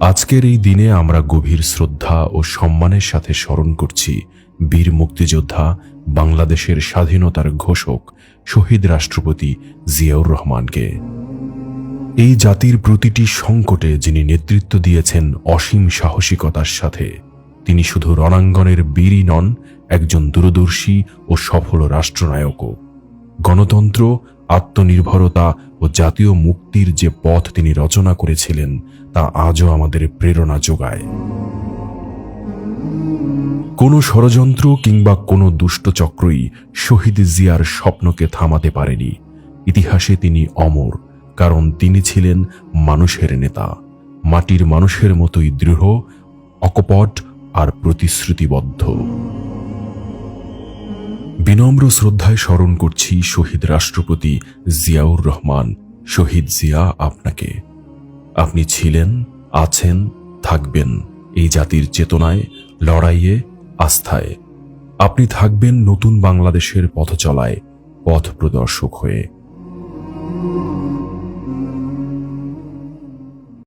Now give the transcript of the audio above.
আজকের এই দিনে আমরা গভীর শ্রদ্ধা ও সম্মানের সাথে স্মরণ করছি বীর মুক্তিযোদ্ধা, বাংলাদেশের স্বাধীনতার ঘোষক, শহীদ রাষ্ট্রপতি জিয়াউর রহমানকে। এই জাতির প্রতিটি সংকটে যিনি নেতৃত্ব দিয়েছেন অসীম সাহসিকতার সাথে। তিনি শুধু রণাঙ্গনের বীরই নন, একজন দূরদর্শী ও সফল রাষ্ট্রনায়কও। গণতন্ত্র, আত্মনির্ভরতা ও জাতীয় মুক্তির যে পথ তিনি রচনা করেছিলেন তা আজও আমাদের প্রেরণা যোগায়। কোনো ষড়যন্ত্র কিংবা কোনো দুষ্টচক্রই শহীদ জিয়ার স্বপ্নকে থামাতে পারেনি। ইতিহাসে তিনি অমর, কারণ তিনি ছিলেন মানুষের নেতা, মাটির মানুষের মতোই দৃঢ়, অকপট আর প্রতিশ্রুতিবদ্ধ। বিনম্র শ্রদ্ধায় স্মরণ করছি শহীদ রাষ্ট্রপতি জিয়াউর রহমান। শহীদ জিয়া, আপনাকে। আপনি ছিলেন, আছেন, থাকবেন এই জাতির চেতনায়, লড়াইয়ে, আস্থায়। আপনি থাকবেন নতুন বাংলাদেশের পথচলায়, পথ প্রদর্শক হয়ে।